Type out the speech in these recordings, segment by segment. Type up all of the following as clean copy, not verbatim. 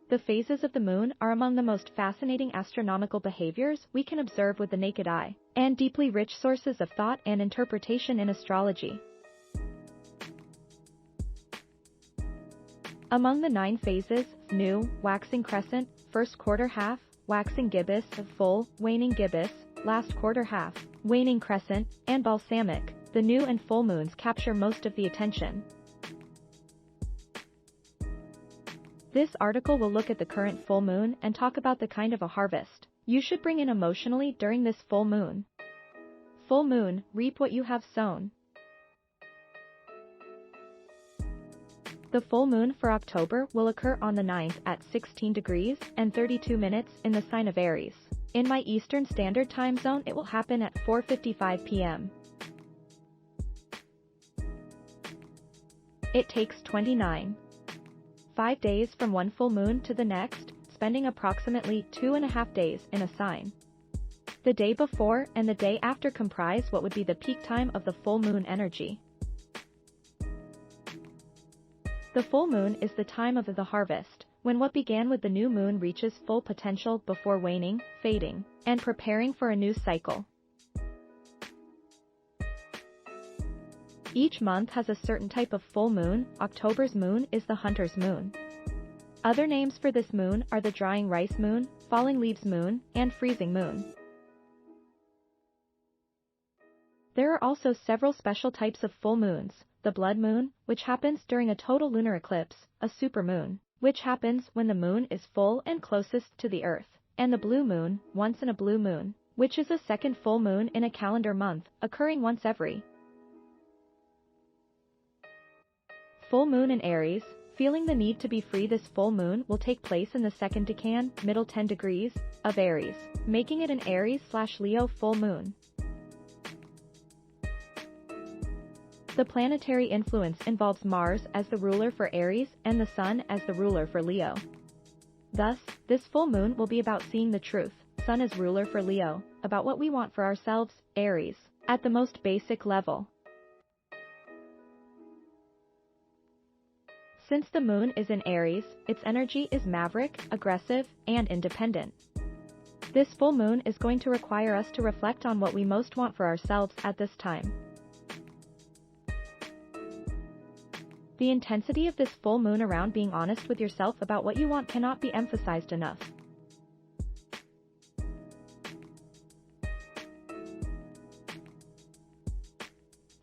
The phases of the moon are among the most fascinating astronomical behaviors we can observe with the naked eye, and deeply rich sources of thought and interpretation in astrology. Among the 9 phases, new, waxing crescent, first quarter half, waxing gibbous, full, waning gibbous, last quarter half, waning crescent, and balsamic, the new and full moons capture most of the attention. This article will look at the current full moon and talk about the kind of a harvest you should bring in emotionally during this full moon. Full moon, reap what you have sown. The full moon for October will occur on the 9th at 16 degrees and 32 minutes in the sign of Aries. In my Eastern Standard Time zone it will happen at 4:55 p.m. It takes 29.5 days from one full moon to the next, spending approximately 2.5 days in a sign. The day before and the day after comprise what would be the peak time of the full moon energy. The full moon is the time of the harvest, when what began with the new moon reaches full potential before waning, fading, and preparing for a new cycle. Each month has a certain type of full moon. October's moon is the hunter's moon. Other names for this moon are the drying rice moon, falling leaves moon, and freezing moon. There are also several special types of full moons: the blood moon, which happens during a total lunar eclipse, a supermoon, which happens when the moon is full and closest to the earth, and the blue moon, once in a blue moon, which is a second full moon in a calendar month, occurring once every. Full moon in Aries. Feeling the need to be free, this full moon will take place in the second decan, middle 10 degrees, of Aries, making it an Aries/Leo full moon. The planetary influence involves Mars as the ruler for Aries and the Sun as the ruler for Leo. Thus, this full moon will be about seeing the truth, Sun as ruler for Leo, about what we want for ourselves, Aries, at the most basic level. Since the moon is in Aries, its energy is maverick, aggressive, and independent. This full moon is going to require us to reflect on what we most want for ourselves at this time. The intensity of this full moon around being honest with yourself about what you want cannot be emphasized enough.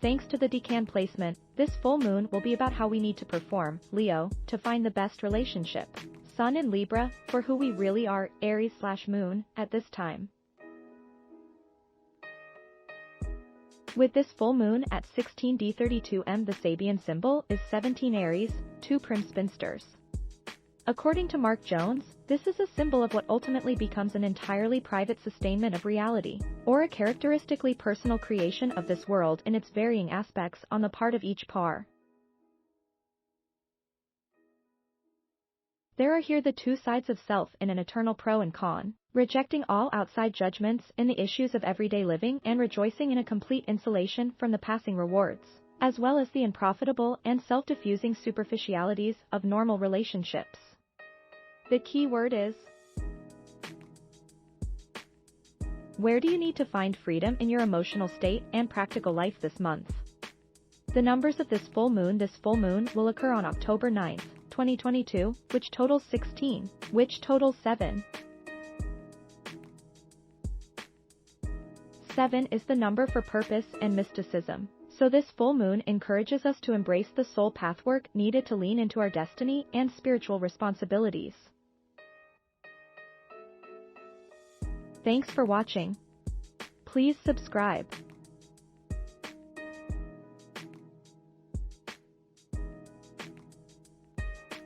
Thanks to the decan placement, this full moon will be about how we need to perform, Leo, to find the best relationship. Sun in Libra, for who we really are, Aries/Moon, at this time. With this full moon at 16D32M, the Sabian symbol is 17 Aries, 2 prim spinsters. According to Mark Jones, this is a symbol of what ultimately becomes an entirely private sustainment of reality, or a characteristically personal creation of this world in its varying aspects on the part of each par. There are here the two sides of self in an eternal pro and con, rejecting all outside judgments in the issues of everyday living and rejoicing in a complete insulation from the passing rewards, as well as the unprofitable and self-diffusing superficialities of normal relationships. The key word is: where do you need to find freedom in your emotional state and practical life this month? The numbers of this full moon will occur on October 9th, 2022, which totals 16, which totals 7. 7 is the number for purpose and mysticism, so this full moon encourages us to embrace the soul pathwork needed to lean into our destiny and spiritual responsibilities. Thanks for watching. Please subscribe.